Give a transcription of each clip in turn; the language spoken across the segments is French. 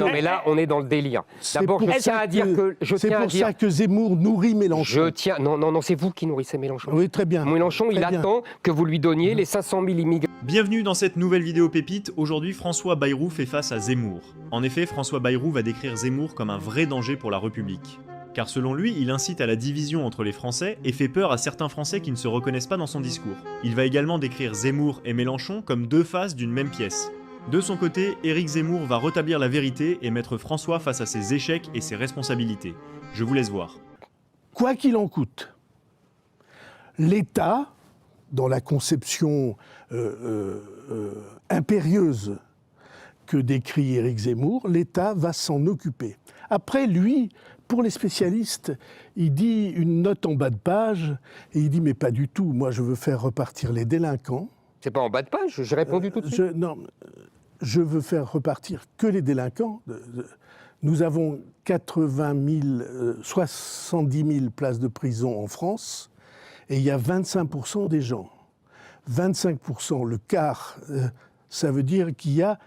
Non, mais là, on est dans le délire. D'abord, je tiens à dire que... C'est pour ça que Zemmour nourrit Mélenchon. Non, c'est vous qui nourrissez Mélenchon. Oui, très bien. Mélenchon, il attend que vous lui donniez les 500 000 immigrés. Bienvenue dans cette nouvelle vidéo pépite. Aujourd'hui, François Bayrou fait face à Zemmour. En effet, François Bayrou va décrire Zemmour comme un vrai danger pour la République. Car selon lui, il incite à la division entre les Français et fait peur à certains Français qui ne se reconnaissent pas dans son discours. Il va également décrire Zemmour et Mélenchon comme deux faces d'une même pièce. De son côté, Éric Zemmour va rétablir la vérité et mettre François face à ses échecs et ses responsabilités. Je vous laisse voir. Quoi qu'il en coûte, l'État, dans la conception impérieuse que décrit Éric Zemmour, l'État va s'en occuper. Après, lui, pour les spécialistes, il dit une note en bas de page, et il dit « mais pas du tout, moi je veux faire repartir les délinquants ». C'est pas en bas de page, j'ai répondu tout de suite. Non, je veux faire repartir que les délinquants. Nous avons 70 000 places de prison en France, et il y a 25% des gens. 25%, le quart, ça veut dire qu'il y a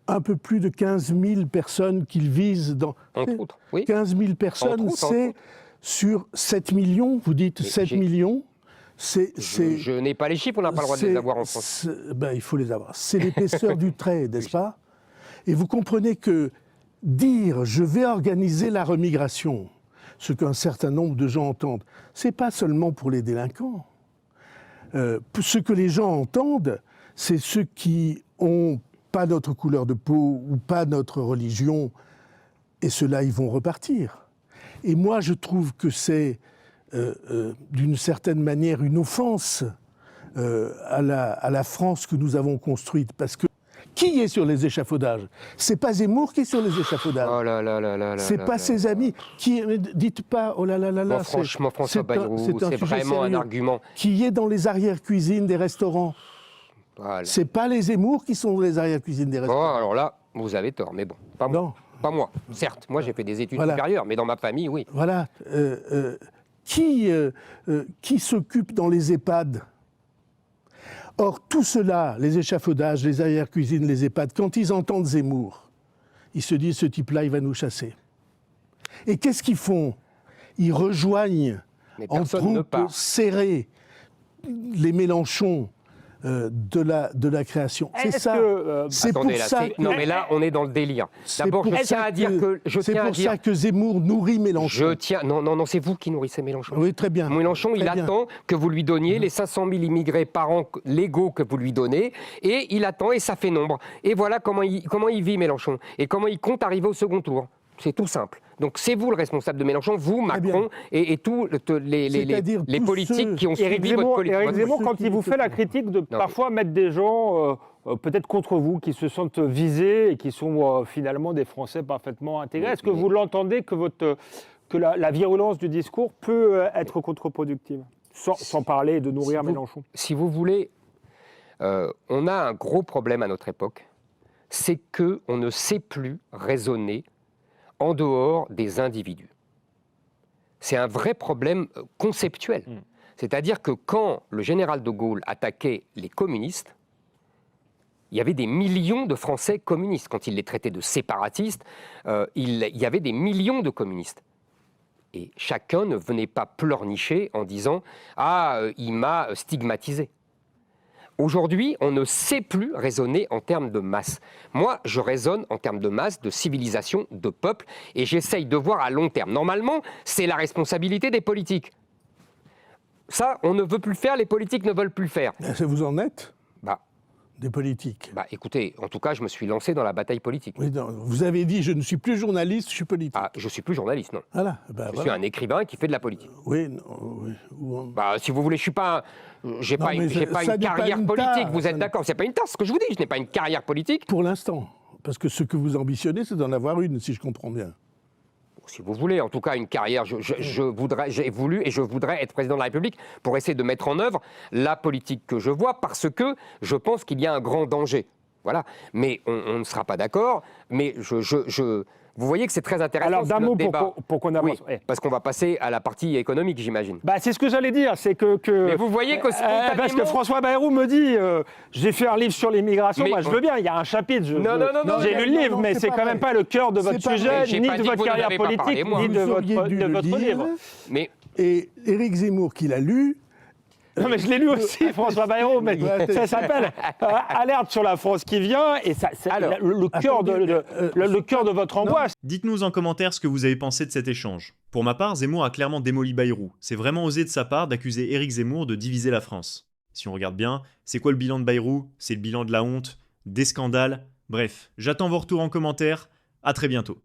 un peu plus de 15 000 personnes qu'ils visent dans... Entre autres, oui. 15 000 personnes, c'est sur 7 millions, vous dites 7 millions. Je n'ai pas les chiffres, on n'a pas le droit de les avoir en France. Ben, il faut les avoir. C'est l'épaisseur du trait, n'est-ce pas? Et vous comprenez que dire « je vais organiser la remigration », ce qu'un certain nombre de gens entendent, ce n'est pas seulement pour les délinquants. Ce que les gens entendent, c'est ceux qui n'ont pas notre couleur de peau ou pas notre religion, et ceux-là, ils vont repartir. Et moi, je trouve que c'est d'une certaine manière une offense à la France que nous avons construite. Parce que qui est sur les échafaudages? C'est pas Zemmour qui est sur les échafaudages. Oh là là là là là. C'est pas ses amis. Dites pas oh là là là là. Bon, franchement, François Bayrou, c'est vraiment un argument. Qui est dans les arrière-cuisines des restaurants. Voilà. C'est pas les Zemmour qui sont dans les arrière-cuisines des restaurants. Oh, alors là, vous avez tort, mais bon, pas moi. Pas moi, certes. Moi, j'ai fait des études supérieures, mais dans ma famille, oui. Voilà. Qui s'occupe dans les EHPAD? Or, tout cela, les échafaudages, les arrière-cuisines, les EHPAD, quand ils entendent Zemmour, ils se disent, ce type-là, il va nous chasser. Et qu'est-ce qu'ils font? Ils rejoignent en troupe serrée les Mélenchons de la création. C'est ça. C'est pour ça. Non, mais là, on est dans le délire. D'abord, je tiens à dire que... C'est pour ça que Zemmour nourrit Mélenchon. Non, c'est vous qui nourrissez Mélenchon. Oui, très bien. Mélenchon, il attend que vous lui donniez les 500 000 immigrés par an légaux que vous lui donnez, et il attend, et ça fait nombre. Et voilà comment il vit, Mélenchon, et comment il compte arriver au second tour. C'est tout simple. Donc c'est vous le responsable de Mélenchon, vous, Macron, et tous les politiques qui ont suivi votre politique. Éric Zemmour, quand il vous fait la critique de parfois mettre des gens peut-être contre vous, qui se sentent visés et qui sont finalement des Français parfaitement intégrés, est-ce que vous l'entendez que la virulence du discours peut être contre-productive, sans parler de nourrir Mélenchon? Si vous voulez, on a un gros problème à notre époque, c'est qu'on ne sait plus raisonner en dehors des individus. C'est un vrai problème conceptuel. C'est-à-dire que quand le général de Gaulle attaquait les communistes, il y avait des millions de Français communistes. Quand il les traitait de séparatistes, il y avait des millions de communistes. Et chacun ne venait pas pleurnicher en disant « Ah, il m'a stigmatisé ». Aujourd'hui, on ne sait plus raisonner en termes de masse. Moi, je raisonne en termes de masse, de civilisation, de peuple, et j'essaye de voir à long terme. Normalement, c'est la responsabilité des politiques. Ça, on ne veut plus le faire, les politiques ne veulent plus le faire. Vous en êtes des politiques? Écoutez, en tout cas, je me suis lancé dans la bataille politique. Oui, non, vous avez dit, je ne suis plus journaliste, je suis politique. Ah, je ne suis plus journaliste, non. Voilà. Je suis un écrivain qui fait de la politique. Oui, oui. Si vous voulez, je suis pas... J'ai pas une carrière politique, vous êtes d'accord? C'est pas une tasse, ce que je vous dis, je n'ai pas une carrière politique. Pour l'instant, parce que ce que vous ambitionnez, c'est d'en avoir une, si je comprends bien. Si vous voulez, en tout cas, une carrière, j'ai voulu et je voudrais être président de la République pour essayer de mettre en œuvre la politique que je vois, parce que je pense qu'il y a un grand danger. Voilà. Mais on ne sera pas d'accord. Mais vous voyez que c'est très intéressant. Alors, d'un mot pour qu'on avance. Oui, parce qu'on va passer à la partie économique, j'imagine. Bah, c'est ce que j'allais dire, c'est que... Mais vous voyez que spontanément... parce que François Bayrou me dit, j'ai fait un livre sur l'immigration, moi je veux bien, il y a un chapitre, j'ai lu le livre, mais c'est quand même pas le cœur de votre sujet, ni de votre carrière politique, ni de votre livre. Et Éric Zemmour, qui l'a lu... Non, mais je l'ai lu aussi, François Bayrou, mais ça s'appelle Alerte sur la France qui vient, et c'est le cœur de votre angoisse. Dites-nous en commentaire ce que vous avez pensé de cet échange. Pour ma part, Zemmour a clairement démoli Bayrou. C'est vraiment osé de sa part d'accuser Éric Zemmour de diviser la France. Si on regarde bien, c'est quoi le bilan de Bayrou? C'est le bilan de la honte, des scandales. Bref, j'attends vos retours en commentaire. À très bientôt.